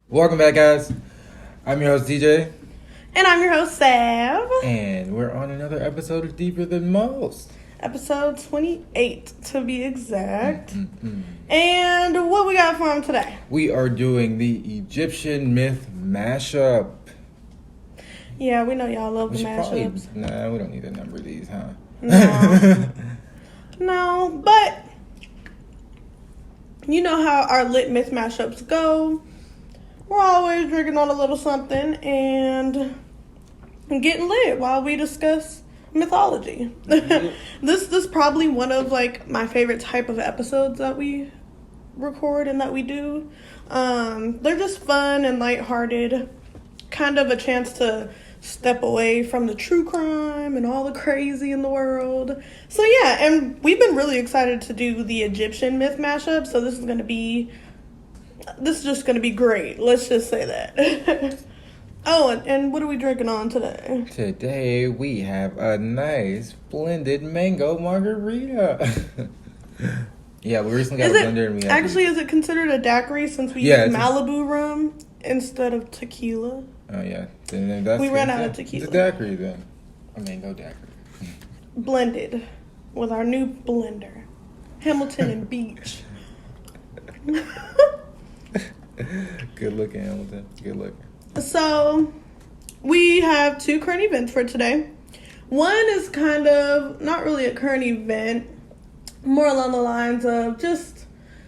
Welcome back, guys. I'm your host, DJ. And I'm your host, Sav. And we're on another episode of Deeper Than Most. Episode 28, to be exact. And what we got for him today? We are doing the Egyptian myth mashup. Yeah, we know y'all love the mashups. Nah, we don't need to number these, huh? No. No, but you know how our lit myth mashups go. We're always drinking on a little something and getting lit while we discuss mythology. This is probably one of my favorite type of episodes that we record and that we do. They're just fun and lighthearted, kind of a chance to step away from the true crime and all the crazy in the world. So yeah, and we've been really excited to do the Egyptian myth mashup, so this is just gonna be great. Let's just say that. Oh, and what are we drinking on today? Today we have a nice blended mango margarita. Yeah, we recently got a blender and we have is it considered a daiquiri since we use Malibu rum instead of tequila? Oh yeah, we ran out of tequila. It's a daiquiri then. A mango daiquiri. Blended with our new blender, Hamilton and Beach. Good looking, Hamilton. Good looking. So, we have two current events for today. One is kind of not really a current event, more along the lines of just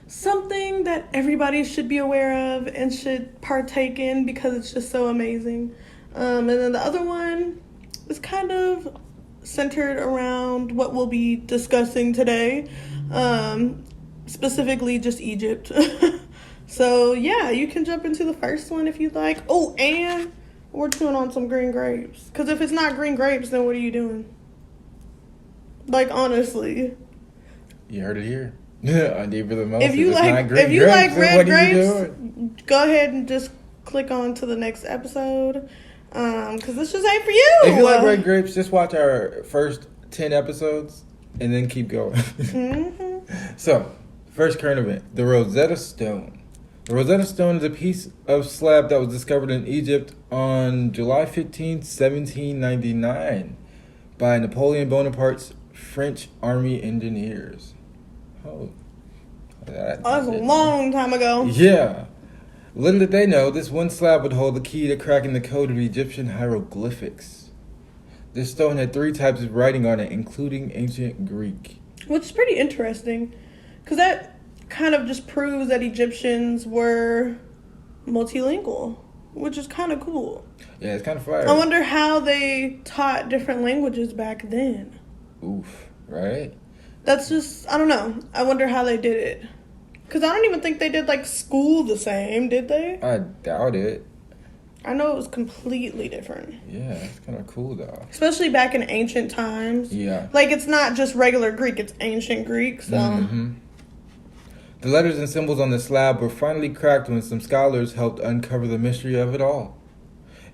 something that everybody should be aware of and should partake in because it's just so amazing. And then the other one is kind of centered around what we'll be discussing today, specifically just Egypt. So, yeah, you can jump into the first one if you'd like. Oh, and we're chewing on some green grapes. Because if it's not green grapes, then what are you doing? Like, honestly. You heard it here. On Deeper Than Most. If you like red grapes, go ahead and just click on to the next episode. Because this just ain't for you. If you like red grapes, just watch our first 10 episodes and then keep going. Mm-hmm. So, first current event, the Rosetta Stone. The Rosetta Stone is a piece of slab that was discovered in Egypt on July 15, 1799 by Napoleon Bonaparte's French army engineers. Oh, that was a long time ago. Yeah. Little did they know, this one slab would hold the key to cracking the code of Egyptian hieroglyphics. This stone had 3 types of writing on it, including ancient Greek. Which is pretty interesting, because that kind of just proves that Egyptians were multilingual, which is kind of cool. Yeah, it's kind of fire. I wonder how they taught different languages back then. Oof, right? That's just, I don't know. I wonder how they did it. Because I don't even think they did, school the same, did they? I doubt it. I know it was completely different. Yeah, it's kind of cool, though. Especially back in ancient times. Yeah. It's not just regular Greek, it's ancient Greek, so... Mm-hmm. The letters and symbols on the slab were finally cracked when some scholars helped uncover the mystery of it all.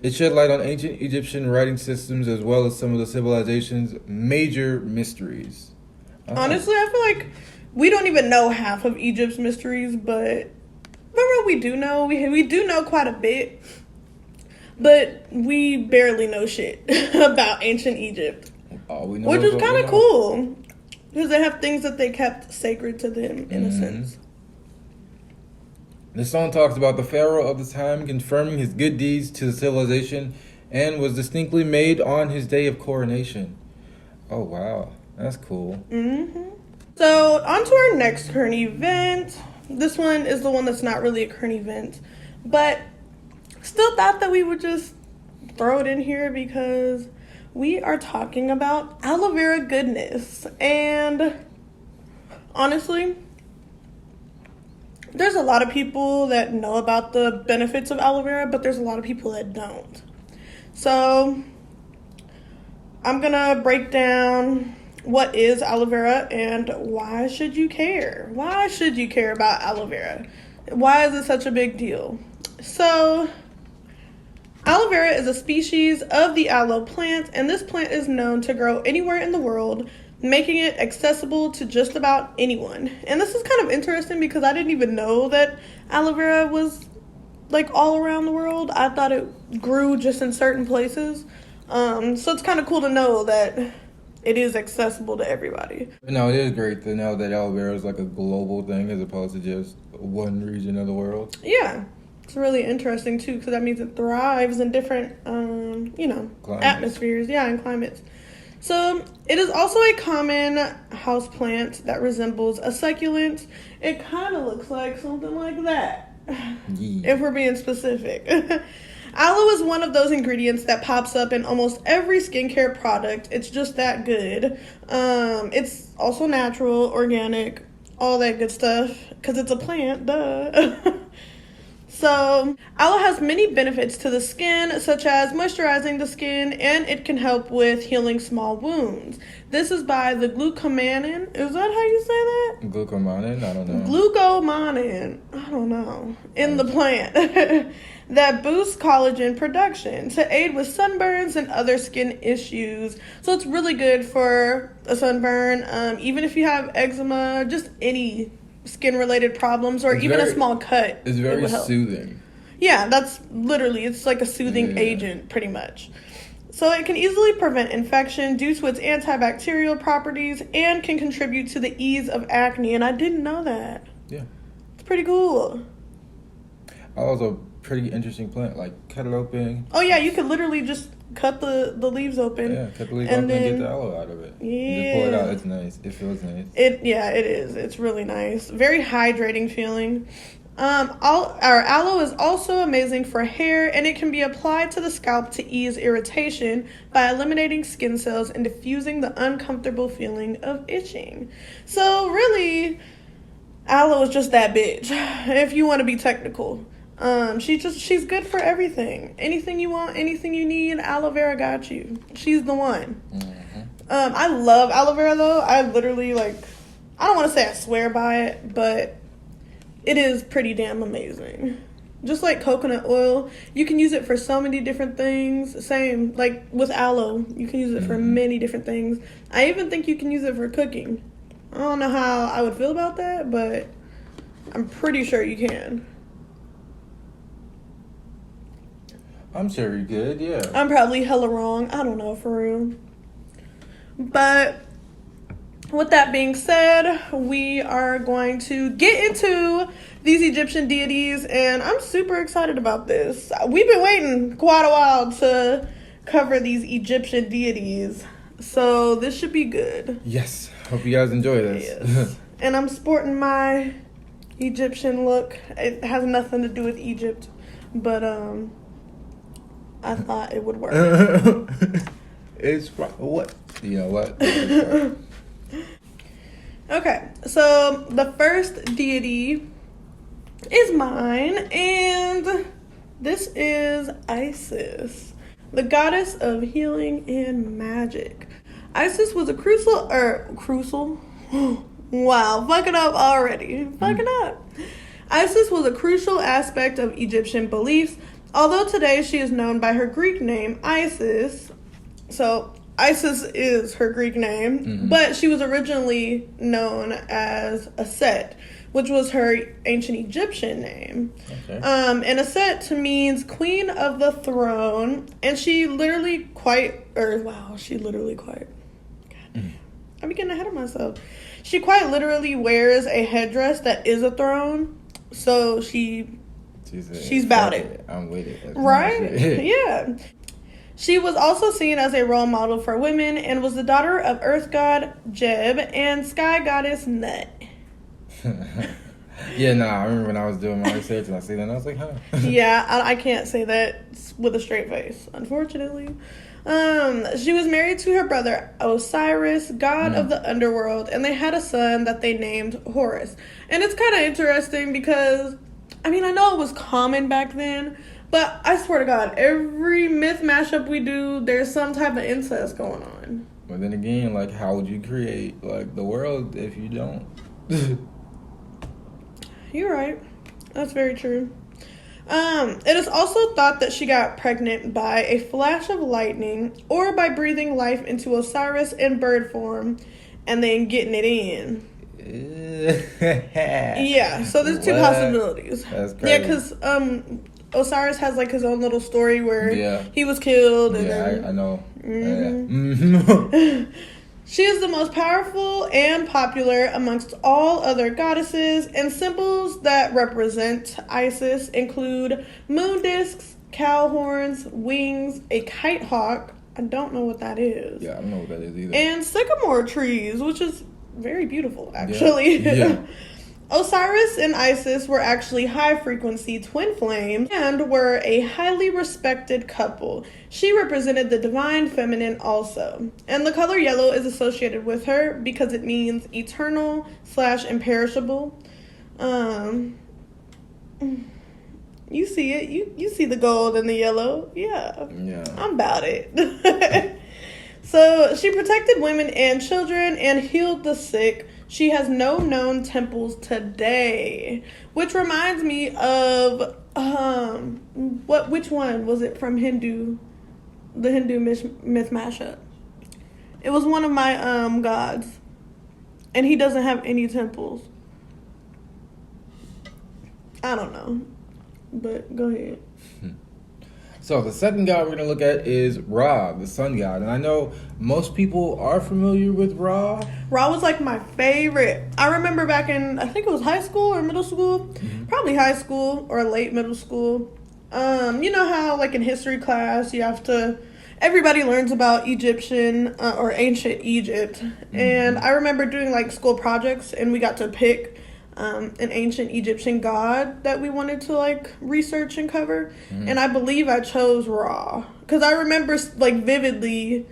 It shed light on ancient Egyptian writing systems as well as some of the civilization's major mysteries. Honestly, I feel like we don't even know half of Egypt's mysteries, but what we do know, we do know quite a bit, but we barely know shit about ancient Egypt. All we know which is kind of cool. Because they have things that they kept sacred to them, in a sense. The song talks about the pharaoh of the time confirming his good deeds to the civilization and was distinctly made on his day of coronation. Oh, wow. That's cool. Mm-hmm. So, on to our next current event. This one is the one that's not really a current event. But still thought that we would just throw it in here because... we are talking about aloe vera goodness. And honestly, there's a lot of people that know about the benefits of aloe vera, but there's a lot of people that don't. So I'm gonna break down what is aloe vera and why should you care? Why should you care about aloe vera? Why is it such a big deal? So aloe vera is a species of the aloe plant, and this plant is known to grow anywhere in the world, making it accessible to just about anyone. And this is kind of interesting because I didn't even know that aloe vera was like all around the world. I thought it grew just in certain places. So it's kind of cool to know that it is accessible to everybody. No, it is great to know that aloe vera is like a global thing as opposed to just one region of the world. Yeah. It's really interesting, too, because that means it thrives in different, climates. atmospheres. Yeah, and climates. So, it is also a common houseplant that resembles a succulent. It kind of looks like something like that, if we're being specific. Aloe is one of those ingredients that pops up in almost every skincare product. It's just that good. It's also natural, organic, all that good stuff, because it's a plant, duh. So, aloe has many benefits to the skin, such as moisturizing the skin, and it can help with healing small wounds. This is by the glucomannan. Is that how you say that? Glucomannan? I don't know. Glucomannan. I don't know. In the plant. That boosts collagen production to aid with sunburns and other skin issues. So it's really good for a sunburn, even if you have eczema, just any skin-related problems, or even a small cut. It's very soothing. Yeah, that's literally, it's like a soothing agent, pretty much. So it can easily prevent infection due to its antibacterial properties and can contribute to the ease of acne, and I didn't know that. Yeah. It's pretty cool. Also, pretty interesting plant. Like, cut it open. Oh, yeah, you could literally just cut the leaves open. Yeah, cut the leaves open and get the aloe out of it. Yeah. Just pull it out. It's nice. It feels nice. It is. It's really nice. Very hydrating feeling. Our aloe is also amazing for hair, and it can be applied to the scalp to ease irritation by eliminating skin cells and diffusing the uncomfortable feeling of itching. So really, aloe is just that bitch, if you want to be technical. She's good for everything. Anything you want, anything you need, aloe vera got you. She's the one. Mm-hmm. I love aloe vera though. I literally I don't want to say I swear by it, but it is pretty damn amazing. Just like coconut oil, you can use it for so many different things. Same, like with aloe, you can use it for many different things. I even think you can use it for cooking. I don't know how I would feel about that, but I'm pretty sure you can. I'm sure you could, yeah. I'm probably hella wrong. I don't know, for real. But with that being said, we are going to get into these Egyptian deities, and I'm super excited about this. We've been waiting quite a while to cover these Egyptian deities, so this should be good. Yes. Hope you guys enjoy this. Yes. And I'm sporting my Egyptian look. It has nothing to do with Egypt, but I thought it would work. It's what? You know what? Okay, so the first deity is mine, and this is Isis, the goddess of healing and magic. Isis was a crucial. Wow, fucking up already. Fucking up. Isis was a crucial aspect of Egyptian beliefs, although today she is known by her Greek name, Isis. So, Isis is her Greek name, but she was originally known as Aset, which was her ancient Egyptian name. Okay. And Aset means queen of the throne, and she literally I'm getting ahead of myself. She quite literally wears a headdress that is a throne, so she's about it. I'm with it. Right? Yeah. She was also seen as a role model for women and was the daughter of earth god Jeb and sky goddess Nut. Yeah, I remember when I was doing my research and I see that and I was like, huh. Yeah, I can't say that with a straight face, unfortunately. She was married to her brother Osiris, god of the underworld, and they had a son that they named Horus. And it's kind of interesting because, I know it was common back then, but I swear to God, every myth mashup we do, there's some type of incest going on. But then again, how would you create, the world if you don't? You're right. That's very true. It is also thought that she got pregnant by a flash of lightning or by breathing life into Osiris in bird form and then getting it in. Yeah, so there's two possibilities. That's crazy. Yeah, because Osiris has like his own little story where Yeah. he was killed. And Yeah, then, I know. She is the most powerful and popular amongst all other goddesses, and symbols that represent Isis include moon discs, cow horns, wings, a kite hawk. I don't know what that is. Yeah, I don't know what that is either. And sycamore trees, which is very beautiful, actually. Yeah. Osiris and Isis were actually high-frequency twin flames and were a highly respected couple. She represented the divine feminine also. And the color yellow is associated with her because it means eternal / imperishable. You see it. You see the gold and the yellow. Yeah. I'm about it. So she protected women and children and healed the sick. She has no known temples today, which reminds me of which one was it from the Hindu myth mashup? It was one of my gods, and he doesn't have any temples. I don't know, but go ahead. So the second god we're going to look at is Ra, the sun god. And I know most people are familiar with Ra. Ra was like my favorite. I remember back in, I think it was high school or middle school. Probably high school or late middle school. You know how like in history class everybody learns about Egyptian or ancient Egypt. And I remember doing like school projects and we got to pick an ancient Egyptian god that we wanted to like research and cover, and I believe I chose Ra because I remember like vividly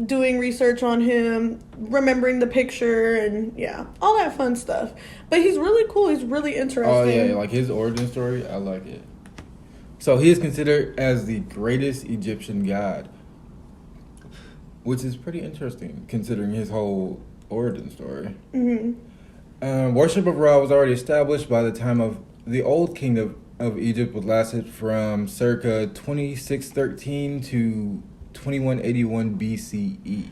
doing research on him, remembering the picture, and yeah, all that fun stuff. But he's really cool. He's really interesting. Oh yeah, like his origin story, I like it. So he is considered as the greatest Egyptian god, which is pretty interesting considering his whole origin story. Worship of Ra was already established by the time of the Old Kingdom of Egypt, which lasted from circa 2613 to 2181 BCE.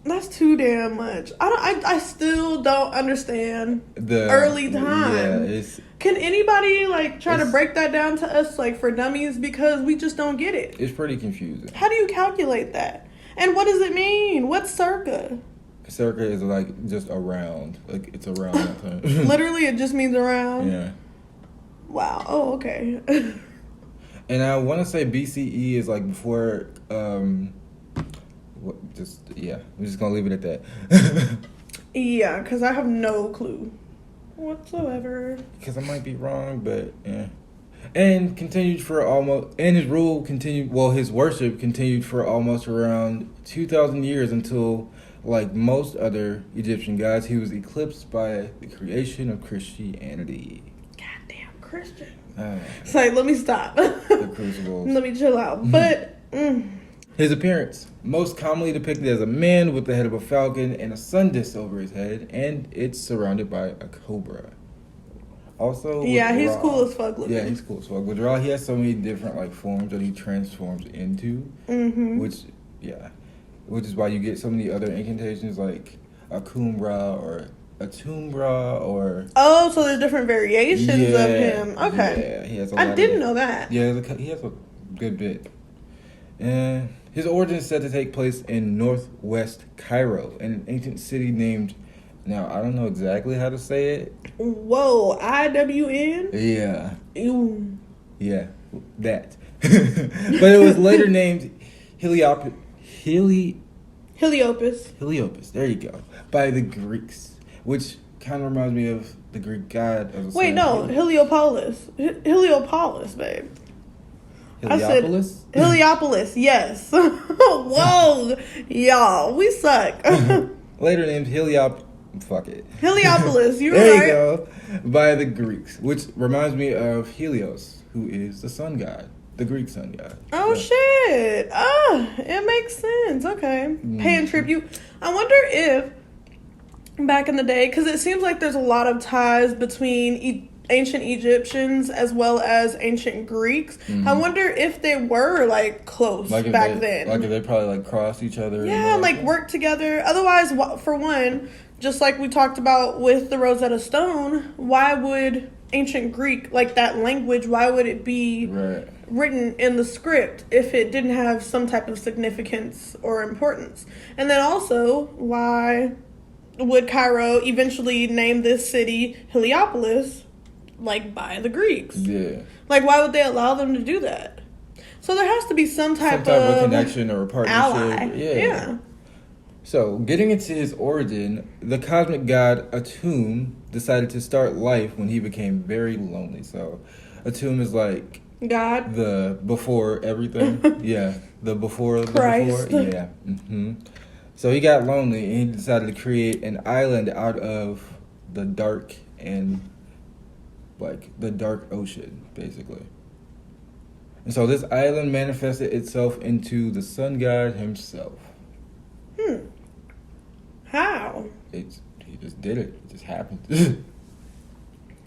That's too damn much. I still don't understand the early time. Yeah, can anybody like try to break that down to us like for dummies, because we just don't get it. It's pretty confusing. How do you calculate that? And what does it mean? What's circa? Circa is like just around. Like it's around that time. Literally, it just means around? Yeah. Wow. Oh, okay. And I want to say BCE is like before, we're just going to leave it at that. Yeah, because I have no clue whatsoever. Because I might be wrong, but yeah. And continued for almost, and his rule continued, his worship continued for almost around 2,000 years until, like most other Egyptian gods, he was eclipsed by the creation of Christianity. Goddamn Christian. It's like, let me stop. The crucibles. Let me chill out. But his appearance, most commonly depicted as a man with the head of a falcon and a sun disk over his head, and it's surrounded by a cobra. Also, yeah, he's Ra, cool as fuck looking. Yeah, he's cool as fuck. With Ra, he has so many different like forms that he transforms into, which is why you get so many other incantations like a Kumbra or a Tumbra or... Oh, so there's different variations of him. Okay. Yeah, he has I didn't know that. Yeah, he has a good bit. And his origin is said to take place in northwest Cairo, in an ancient city named... Now, I don't know exactly how to say it. Whoa, IWN? Yeah. Ew. Yeah, that. But it was later named Heliopis. There you go. By the Greeks, which kind of reminds me of the Greek god of the Wait, no, Heliopolis. Heliopolis, babe. Heliopolis? I said Heliopolis, yes. Whoa, y'all, we suck. Later named Fuck it. Heliopolis, you're there right. You go. By the Greeks, which reminds me of Helios, who is the sun god, the Greek sun god. Oh, shit. It makes sense. Okay. Paying tribute. I wonder if back in the day, because it seems like there's a lot of ties between ancient Egyptians as well as ancient Greeks. I wonder if they were like close then. Like if they probably like crossed each other. Yeah, like worked together. Otherwise, for one, just like we talked about with the Rosetta Stone, why would ancient Greek, like that language, why would it be written in the script if it didn't have some type of significance or importance? And then also, why would Cairo eventually name this city Heliopolis, like by the Greeks? Yeah. Like, why would they allow them to do that? So there has to be some type of connection or a partnership. Ally. Yeah. So, getting into his origin, the cosmic god Atum decided to start life when he became very lonely. So, Atum is like God, the before everything. Yeah, the before Christ. the before. Yeah. So he got lonely and he decided to create an island out of the dark and like the dark ocean, basically. And so this island manifested itself into the sun god himself. How? He just did it. It just happened.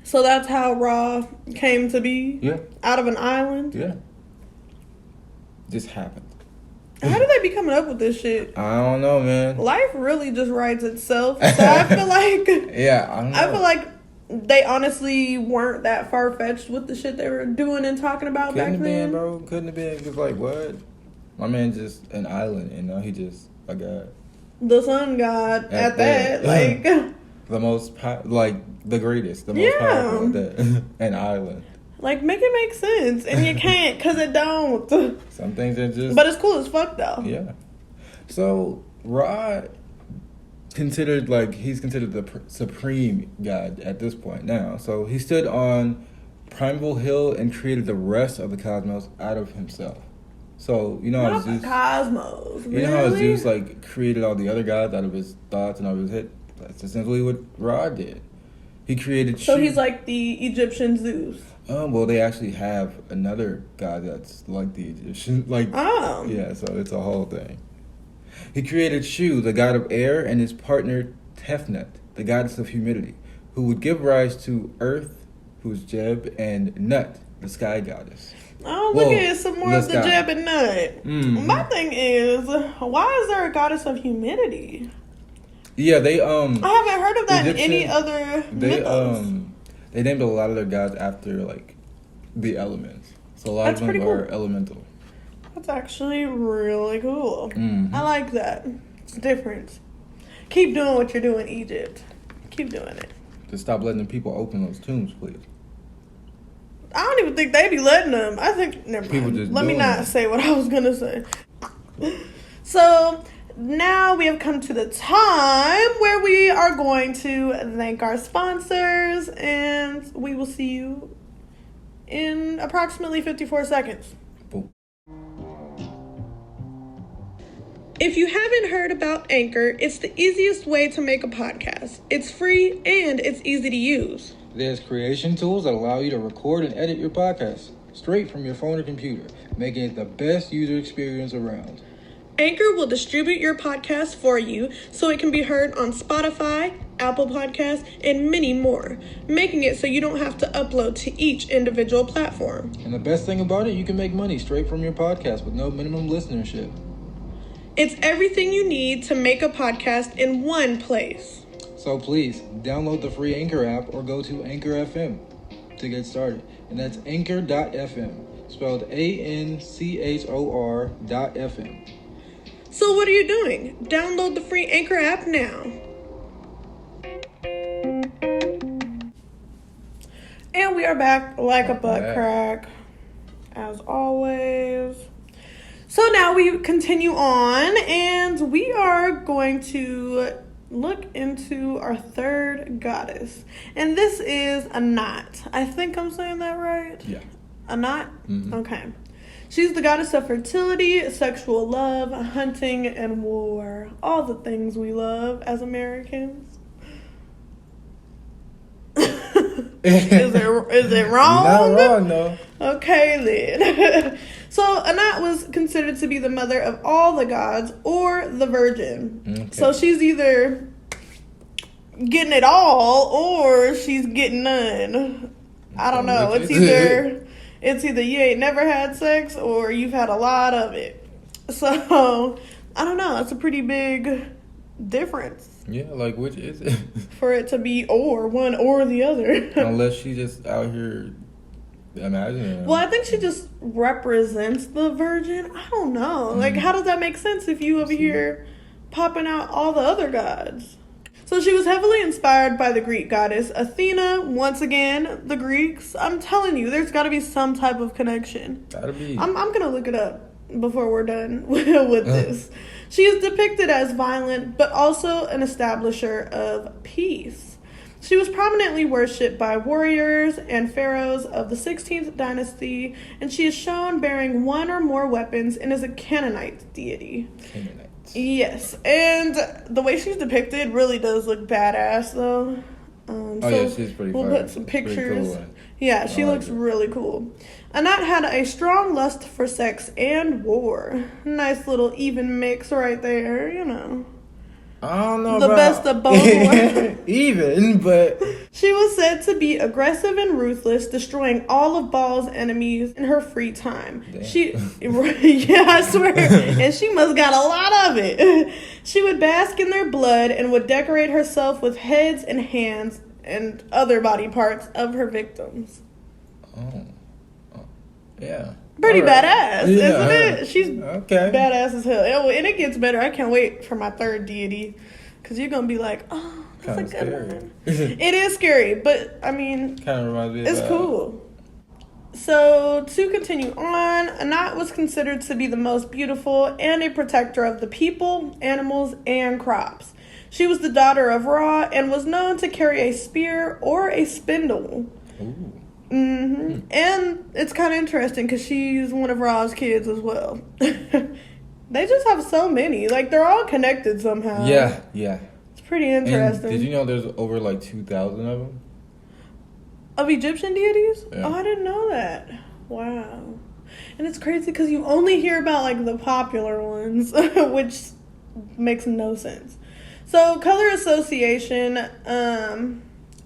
So that's how Ra came to be? Yeah. Out of an island? Yeah. Just happened. How did they be coming up with this shit? I don't know, man. Life really just writes itself. So I feel like... Yeah, I don't know. I feel like they honestly weren't that far-fetched with the shit they were doing and talking about back then. Couldn't have been, bro. Couldn't have been. Just like, what? My man's just an island, you know? He just a god. The sun god at that. Like... The most, the greatest. The most powerful at that. An island. Like, make it make sense. And you can't, because it don't. Some things are just... But it's cool as fuck, though. Yeah. So, Ra he's considered the supreme god at this point now. So, he stood on Primeval Hill and created the rest of the cosmos out of himself. So, you know how Zeus... Cosmos, You know how Zeus, created all the other gods out of his thoughts and out of his head? That's essentially what Ra did. He created... So he's like the Egyptian Zeus. Well, they actually have another god that's like the Egyptian. Yeah, so it's a whole thing. He created Shu, the god of air, and his partner Tefnut, the goddess of humidity, who would give rise to Earth, who's Jeb, and Nut, the sky goddess. Oh, look at some more of the Jeb and Nut. Mm-hmm. My thing is, why is there a goddess of humidity? Yeah, I haven't heard of that in any other mythos. They named a lot of their gods after, the elements. So a lot of them are elemental. That's actually really cool. Mm-hmm. I like that. It's different. Keep doing what you're doing, Egypt. Keep doing it. Just stop letting people open those tombs, please. I don't even think they be letting them. I think... Never mind. Let me not say what I was going to say. So... Now we have come to the time where we are going to thank our sponsors, and we will see you in approximately 54 seconds. Boom. If you haven't heard about Anchor, it's the easiest way to make a podcast. It's free and it's easy to use. There's creation tools that allow you to record and edit your podcast straight from your phone or computer, making it the best user experience around. Anchor will distribute your podcast for you so it can be heard on Spotify, Apple Podcasts, and many more, making it so you don't have to upload to each individual platform. And the best thing about it, you can make money straight from your podcast with no minimum listenership. It's everything you need to make a podcast in one place. So please, download the free Anchor app or go to Anchor FM to get started. And that's anchor.fm, spelled ANCHOR.FM. So what are you doing? Download the free Anchor app now. And we are back like a butt crack, as always. So now we continue on, and we are going to look into our third goddess. And this is Anat. I think I'm saying that right? Yeah. Anat? Mm-hmm. Okay. She's the goddess of fertility, sexual love, hunting, and war. All the things we love as Americans. Is it wrong? Not wrong, no. Okay, then. So, Anat was considered to be the mother of all the gods or the virgin. Okay. So, she's either getting it all or she's getting none. I don't know. It's either you ain't never had sex or you've had a lot of it. So, I don't know. That's a pretty big difference Yeah, like, which is it? for it to be or one or the other. Unless she just out here imagining it. Well, I think she just represents the virgin. I don't know. Like, how does that make sense if you over here popping out all the other gods? So she was heavily inspired by the Greek goddess Athena. Once again, the Greeks. I'm telling you, there's got to be some type of connection. Gotta be. I'm going to look it up before we're done with this. She is depicted as violent, but also an establisher of peace. She was prominently worshipped by warriors and pharaohs of the 16th dynasty, and she is shown bearing one or more weapons and is a Canaanite deity. Canaanite. Yes, and the way she's depicted really does look badass, though. Yeah, she's pretty We'll fire. put some pictures. Cool. Yeah, she looks really cool. Anat had a strong lust for sex and war. Nice little even mix right there, you know. I don't know The about best of both worlds. even, but She was said to be aggressive and ruthless, destroying all of Baal's enemies in her free time. Damn. Yeah, I swear. And she must got a lot of it. She would bask in their blood and would decorate herself with heads and hands and other body parts of her victims. oh, yeah. Pretty All right. badass, Yeah. isn't it? She's Okay. badass as hell. Oh, and it gets better. I can't wait for my third deity. Because you're going to be like, oh, that's Kind of a good scary. one. It is scary, but, I mean, Kind of reminds me of it's that. cool. So, to continue on, Anat was considered to be the most beautiful and a protector of the people, animals, and crops. She was the daughter of Ra and was known to carry a spear or a spindle. Ooh. And it's kind of interesting because she's one of Ra's kids as well. They just have so many. Like, they're all connected somehow. Yeah. It's pretty And interesting. did you know there's over like 2,000 of them? Of Egyptian deities? Yeah. Oh, I didn't know that. Wow. And it's crazy because you only hear about, like, the popular ones, which makes no sense. So, color association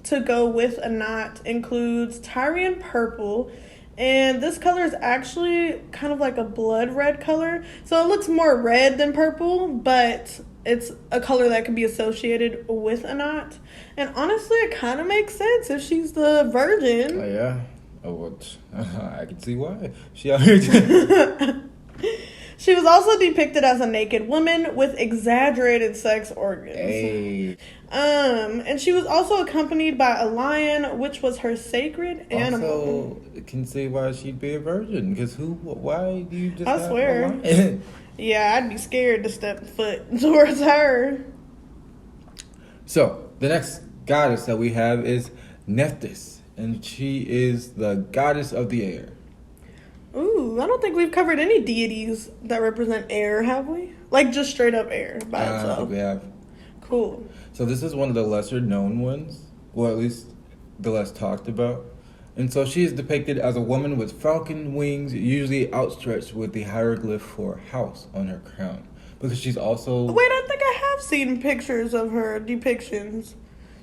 to go with Anat includes Tyrian purple, and this color is actually kind of like a blood red color. So, it looks more red than purple, but it's a color that can be associated with Anat. And honestly, it kind of makes sense if she's the virgin. Oh, yeah. Oh, what? I can see why. She out here. She was also depicted as a naked woman with exaggerated sex organs. Hey. And she was also accompanied by a lion, which was her sacred animal. Also, can see why she'd be a virgin. Because why do you just I have swear. a lion? Yeah, I'd be scared to step foot towards her. So, the next goddess that we have is Neptus. And she is the goddess of the air. Ooh, I don't think we've covered any deities that represent air, have we? Like, just straight up air by I don't itself. think we have. Cool. So this is one of the lesser known ones, or at least the less talked about. And so she is depicted as a woman with falcon wings, usually outstretched with the hieroglyph for house on her crown. Because she's also... Wait, I think I have seen pictures of her depictions.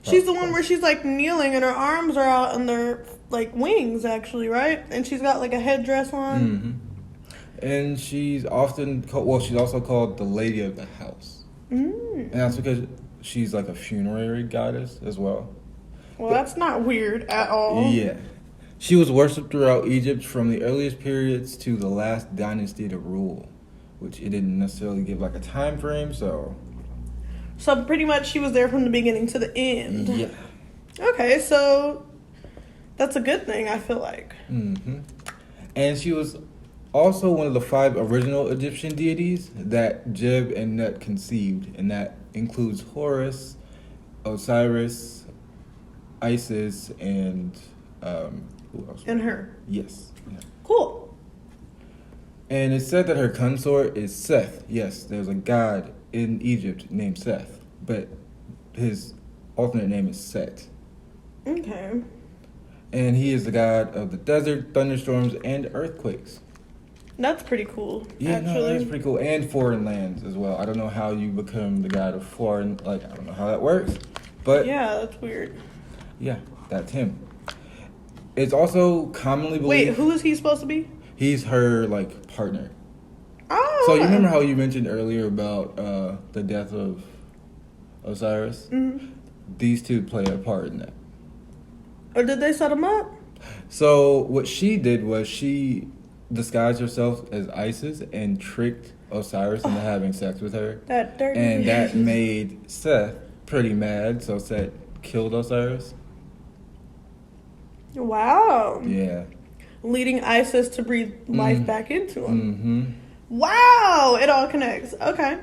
She's the one where she's like kneeling and her arms are out and they're like wings, actually, right? And she's got like a headdress on. And she's often called, she's also called the Lady of the House. And that's because she's like a funerary goddess as well. Well, that's not weird at all. Yeah. She was worshipped throughout Egypt from the earliest periods to the last dynasty to rule, which it didn't necessarily give like a time frame, so... So pretty much she was there from the beginning to the end. Yeah. Okay, so that's a good thing, I feel like. And she was also one of the 5 original Egyptian deities that Jeb and Nut conceived, and that includes Horus, Osiris, Isis, and who else? And her. Yes. Yeah. Cool. And it's said that her consort is Seth. Yes, there's a god in Egypt named Seth, but his alternate name is Set. Okay. And he is the god of the desert, thunderstorms, and earthquakes. That's pretty cool, Yeah, actually. no, that's pretty cool. And foreign lands as well. I don't know how you become the god of foreign, I don't know how that works. But Yeah, that's weird. yeah, that's him. It's also commonly Wait, believed who is he supposed to be? he's her, partner. Oh. So you remember how you mentioned earlier about the death of Osiris. Mm-hmm. These two play a part in that. Or did they set him up? So what she did was she disguised herself as Isis and tricked Osiris into having sex with her. That dirty. And that made Seth pretty mad, so Seth killed Osiris. Wow. Yeah. Leading Isis to breathe life back into him. Mm-hmm. Wow, it all connects. Okay.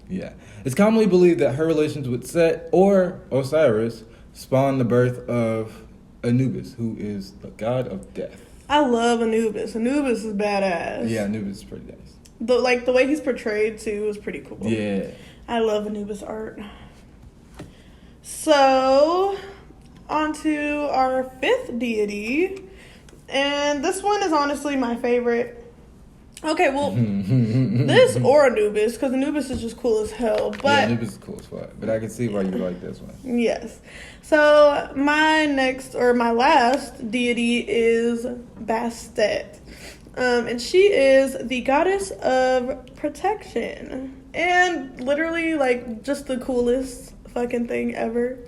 Yeah. It's commonly believed that her relations with Set or Osiris spawned the birth of Anubis, who is the god of death. I love Anubis. Anubis is badass. Yeah, Anubis is pretty nice. The way he's portrayed too is pretty cool. Yeah. I love Anubis art. So, on to our fifth deity. And this one is honestly my favorite. Okay, well, this or Anubis, because Anubis is just cool as hell. But yeah, Anubis is cool as fuck. But I can see why you like this one. Yes. So, my last deity is Bastet. And she is the goddess of protection. And literally, like, just the coolest fucking thing ever.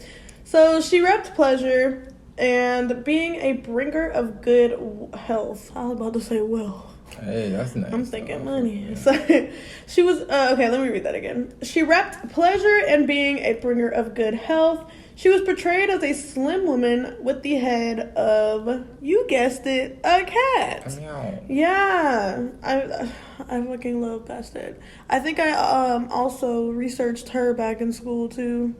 So, she repped pleasure and being a bringer of good health. I was about to say wealth. Hey, that's nice. I'm thinking money. Yeah. So she was, okay, let me read that again. She repped pleasure and being a bringer of good health. She was portrayed as a slim woman with the head of, you guessed it, a cat. Meow. Yeah. I fucking love Bastet. I think I also researched her back in school too.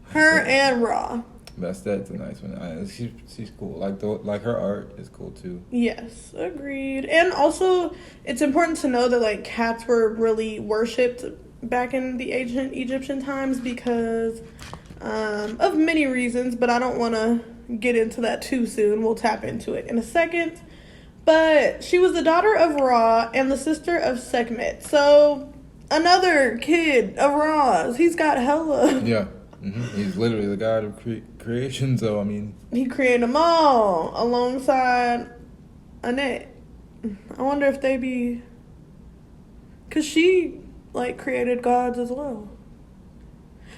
Her and Ra. Bastet's a nice one. She's cool. Like her art is cool too. Yes, agreed. And also, it's important to know that like cats were really worshipped back in the ancient Egyptian times because of many reasons. But I don't want to get into that too soon. We'll tap into it in a second. But she was the daughter of Ra and the sister of Sekhmet. So another kid of Ra's. He's got hella. Yeah. Mm-hmm. He's literally the god of creation, so I mean... He created them all alongside Annette. I wonder if they be... Because she, like, created gods as well.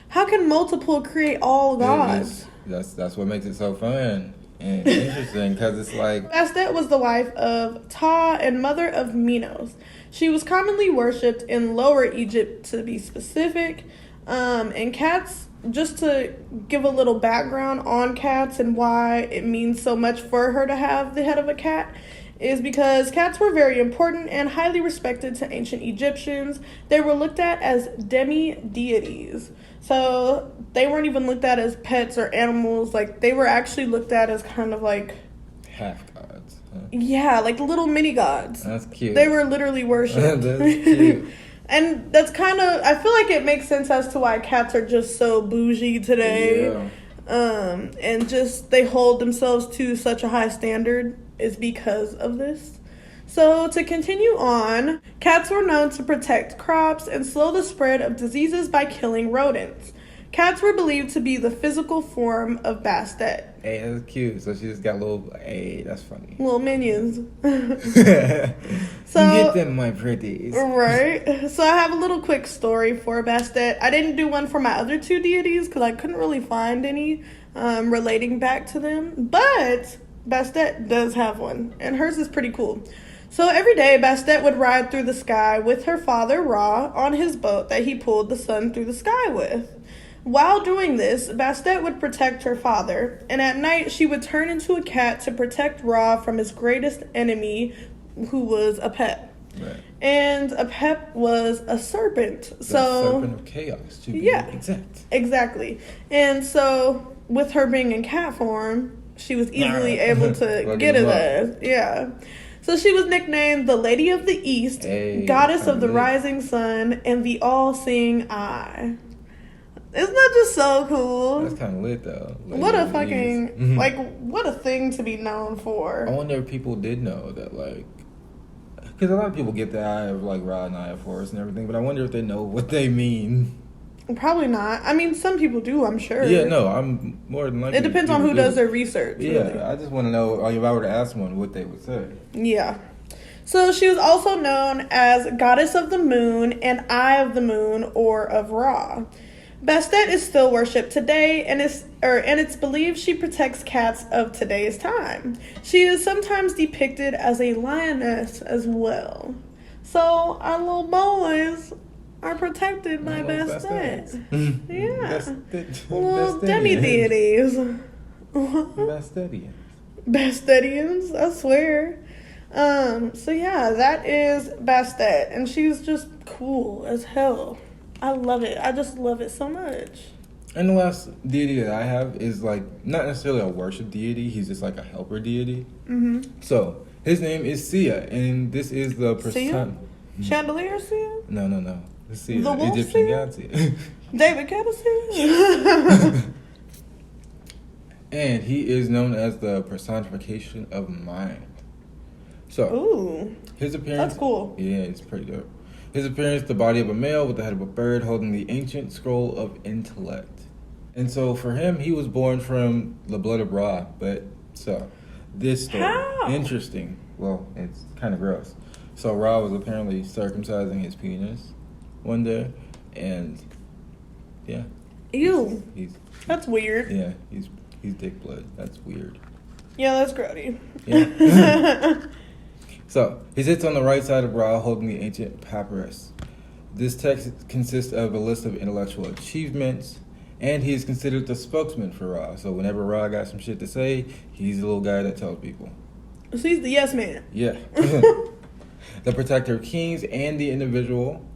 How can multiple create all gods? That's what makes it so fun and interesting, because it's like... Bastet was the wife of Ta and mother of Minos. She was commonly worshipped in Lower Egypt, to be specific. And cats... Just to give a little background on cats and why it means so much for her to have the head of a cat is because cats were very important and highly respected to ancient Egyptians. They were looked at as demi-deities. So they weren't even looked at as pets or animals. Like, they were actually looked at as kind of like... half gods. Huh? Yeah, like little mini gods. That's cute. They were literally worshipped. That's cute. And that's kind of, I feel like it makes sense as to why cats are just so bougie today. Yeah. And just, they hold themselves to such a high standard is because of this. So to continue on, cats were known to protect crops and slow the spread of diseases by killing rodents. Cats were believed to be the physical form of Bastet. Hey, that's cute. So she just got little... Hey, that's funny. Little minions. So get them, my pretties. Right. So I have a little quick story for Bastet. I didn't do one for my other two deities because I couldn't really find any relating back to them. But Bastet does have one, and hers is pretty cool. So every day, Bastet would ride through the sky with her father, Ra, on his boat that he pulled the sun through the sky with. While doing this, Bastet would protect her father, and at night she would turn into a cat to protect Ra from his greatest enemy, who was Apep. Right. And Apep was a serpent. The so serpent of chaos, to be exact. Exactly. And so, with her being in cat form, she was easily able to get his ass. Yeah. So she was nicknamed the Lady of the East, Goddess of the Rising Sun, and the All-Seeing Eye. Isn't that just so cool? That's kind of lit, though. What a fucking, like, what a thing to be known for. I wonder if people did know that, like, because a lot of people get the eye of, like, Ra and Eye of Horus and everything, but I wonder if they know what they mean. Probably not. I mean, some people do, I'm sure. Yeah, no, I'm more than likely. It depends on who does their research. Yeah, really. I just want to know, like, if I were to ask one, what they would say. Yeah. So she was also known as Goddess of the Moon and Eye of the Moon or of Ra. Bastet is still worshipped today, and it's believed she protects cats of today's time. She is sometimes depicted as a lioness as well. So our little boys are protected by Bastet. Yeah. Little demi-deities. Bastetians. Bastetians, I swear. So yeah, that is Bastet, and she's just cool as hell. I love it. I just love it so much. And the last deity that I have is like not necessarily a worship deity. He's just like a helper deity. Mm-hmm. So his name is Sia, and this is the Chandelier Sia? No. The Sia, the wolf Egyptian Sia? god Sia. David Kettle Sia? And he is known as the personification of mind. So Ooh, his appearance. that's cool. Yeah, it's pretty dope. His appearance, the body of a male with the head of a bird holding the ancient scroll of intellect. And so for him, he was born from the blood of Ra. But so this story, How? interesting. Well, it's kind of gross. So Ra was apparently circumcising his penis one day, and yeah. Ew. He's That's weird. yeah, he's dick blood. That's weird. Yeah, that's grody. Yeah. So, he sits on the right side of Ra holding the ancient papyrus. This text consists of a list of intellectual achievements, and he is considered the spokesman for Ra. So, whenever Ra got some shit to say, he's the little guy that tells people. So he's the yes man. Yeah. The protector of kings and the individual.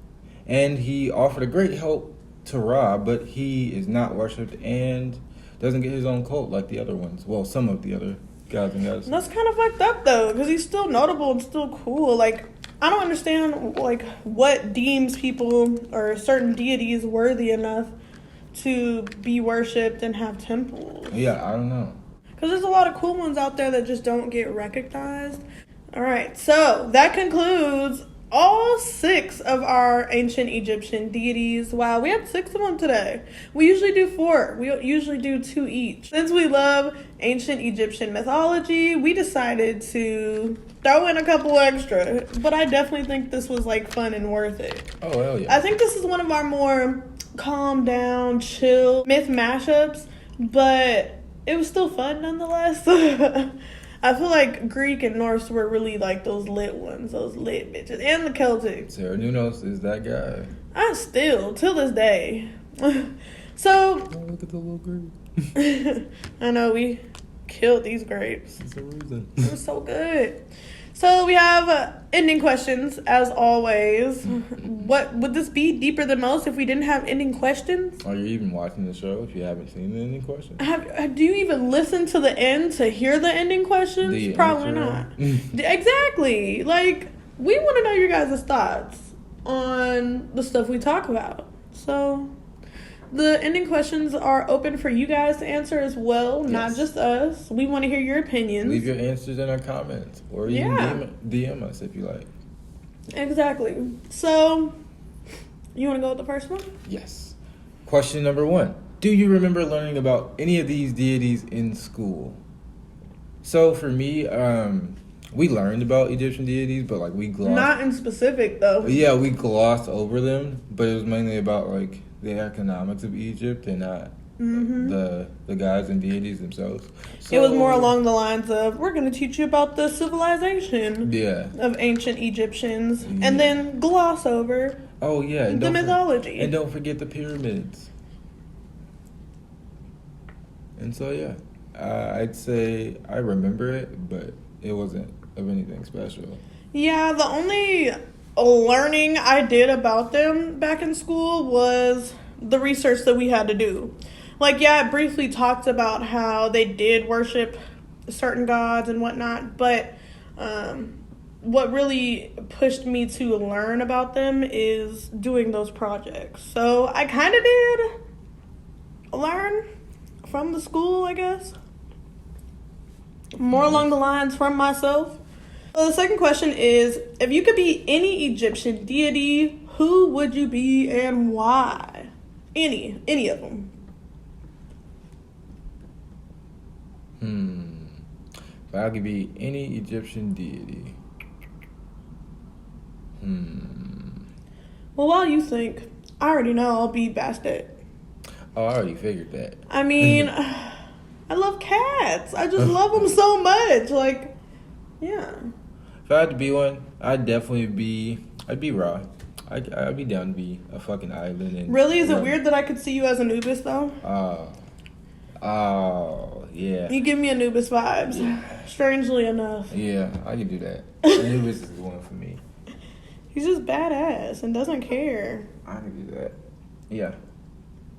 And he offered a great help to Ra, but he is not worshipped and doesn't get his own cult like the other ones. Well, some of the other gods and goddesses. That's kind of fucked up though, because he's still notable and still cool. Like, I don't understand like what deems people or certain deities worthy enough to be worshipped and have temples. Yeah, I don't know. Because there's a lot of cool ones out there that just don't get recognized. All right, so that concludes all 6 of our ancient Egyptian deities. Wow, we had 6 of them today. We usually do 4. We usually do 2 each. Since we love ancient Egyptian mythology, we decided to throw in a couple extra. But I definitely think this was like fun and worth it. Oh, hell yeah. I think this is one of our more calm down, chill myth mashups, but it was still fun nonetheless. I feel like Greek and Norse were really like those lit ones, those lit bitches. And the Celtic. Sarah Nunos is that guy. I still, till this day. So, Oh, look at the little grape. I know we killed these grapes. It's a reason. It was so good. So we have ending questions, as always. What would this be deeper than most if we didn't have ending questions? Are you even watching the show if you haven't seen the ending question? Do you even listen to the end to hear the ending questions? The Probably intro. not. Exactly. Like, we want to know your guys' thoughts on the stuff we talk about. So, the ending questions are open for you guys to answer as well, not Yes. just us. We want to hear your opinions. Leave your answers in our comments, or you can DM us if you like. Exactly. So, you want to go with the first one? Yes. Question number 1. Do you remember learning about any of these deities in school? So for me, we learned about Egyptian deities, but like we glossed. Not in specific, though. Yeah, we glossed over them, but it was mainly about like the economics of Egypt and not the gods and deities themselves. So, It was more along the lines of, we're going to teach you about the civilization yeah. of ancient Egyptians, Yeah. and then gloss over Oh yeah, and the don't mythology. and don't forget the pyramids. And so yeah, I'd say I remember it, but it wasn't of anything special. Yeah, the only learning I did about them back in school was the research that we had to do. Like, yeah, it briefly talked about how they did worship certain gods and whatnot, but what really pushed me to learn about them is doing those projects. So I kind of did learn from the school, I guess. More along the lines from myself. So the second question is, if you could be any Egyptian deity, who would you be and why? Any of them. If I could be any Egyptian deity. Well, while you think, I already know I'll be Bastet. Oh, I already figured that. I mean, I love cats. I just love them so much. Like, yeah. If I had to be one, I'd be raw. I'd be down to be a fucking island. And Really? Is it weird that I could see you as Anubis, though? Oh, yeah. You give me Anubis vibes, strangely enough. Yeah, I can do that. Anubis is the one for me. He's just badass and doesn't care. I can do that. Yeah.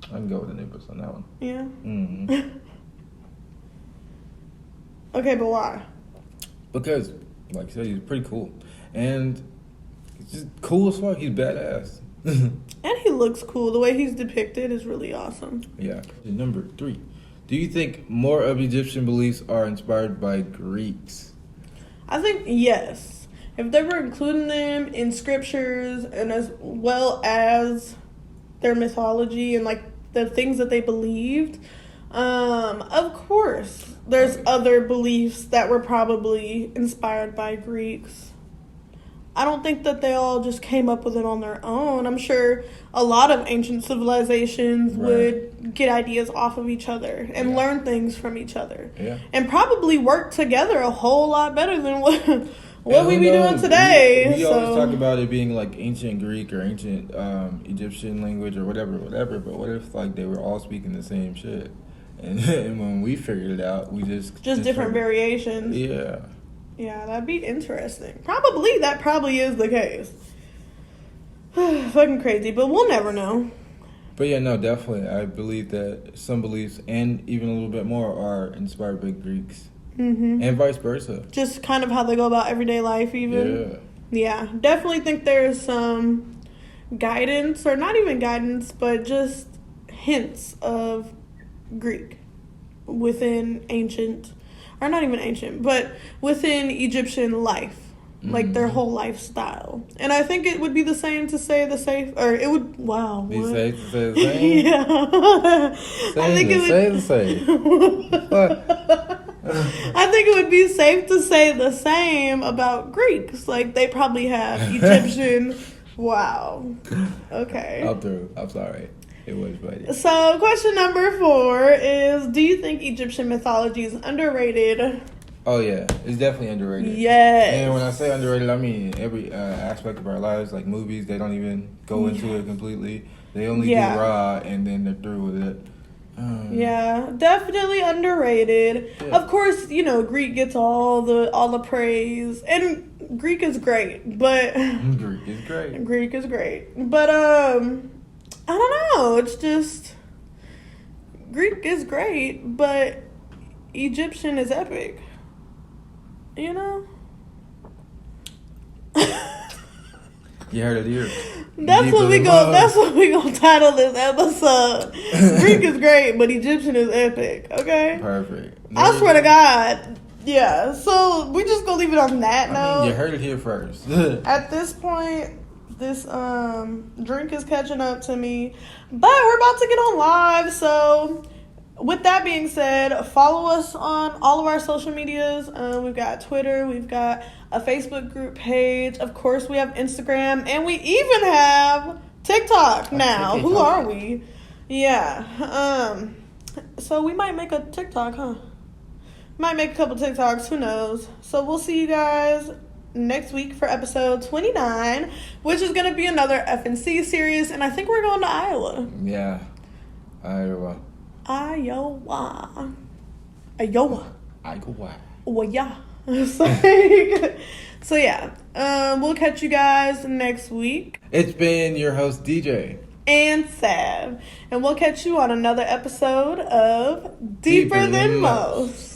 I can go with Anubis on that one. Yeah? Mm-hmm. Okay, but why? Because, like I said, he's pretty cool. And he's just cool as fuck. He's badass. And he looks cool. The way he's depicted is really awesome. Yeah. Number 3. Do you think more of Egyptian beliefs are inspired by Greeks? I think yes. If they were including them in scriptures and as well as their mythology and like the things that they believed, of course there's other beliefs that were probably inspired by Greeks. I don't think that they all just came up with it on their own. I'm sure a lot of ancient civilizations would get ideas off of each other and learn things from each other. Yeah. And probably work together a whole lot better than what we be doing today. We always talk about it being like ancient Greek or ancient Egyptian language or whatever. But what if like they were all speaking the same shit? And when we figured it out, we just different variations. Yeah. Yeah, that'd be interesting. That probably is the case. Fucking crazy, but we'll never know. But yeah, no, definitely. I believe that some beliefs, and even a little bit more, are inspired by Greeks. Mm-hmm. And vice versa. Just kind of how they go about everyday life, even. Yeah, definitely think there's some guidance, or not even guidance, but just hints of Greek within ancient, or not even ancient, but within Egyptian life. Like their whole lifestyle. And I think it would be the same to say the safe, or it would, wow. Be safe to say the same? Yeah. I think it would say the same. I think it would be safe to say the same about Greeks. Like, they probably have Egyptian, wow. Okay. I'm through. I'm sorry. It was funny. So, question number 4 is, do you think Egyptian mythology is underrated? Oh, yeah. It's definitely underrated. Yes. And when I say underrated, I mean every aspect of our lives. Like movies, they don't even go into it completely. They only do raw, and then they're through with it. Yeah, definitely underrated. Yeah. Of course, Greek gets all the praise, and Greek is great, but Greek is great. But I don't know. It's just Greek is great, but Egyptian is epic. You know? You heard it here. That's what we gonna title this episode. Greek is great, but Egyptian is epic. Okay? Perfect. I swear to God. Yeah. So we just gonna leave it on that note. You heard it here first. At this point, this drink is catching up to me. But we're about to get on live, so with that being said, follow us on all of our social medias. We've got Twitter, we've got a Facebook group page. Of course, we have Instagram, and we even have TikTok now. Who are we? Yeah. So we might make a TikTok, huh? Might make a couple TikToks, who knows? So we'll see you guys next week for episode 29, which is going to be another FNC series, and I think we're going to Iowa. Yeah. Iowa. Oh, yeah. So yeah, we'll catch you guys next week. It's been your host, DJ. And Sav. And we'll catch you on another episode of Deeper Than Most.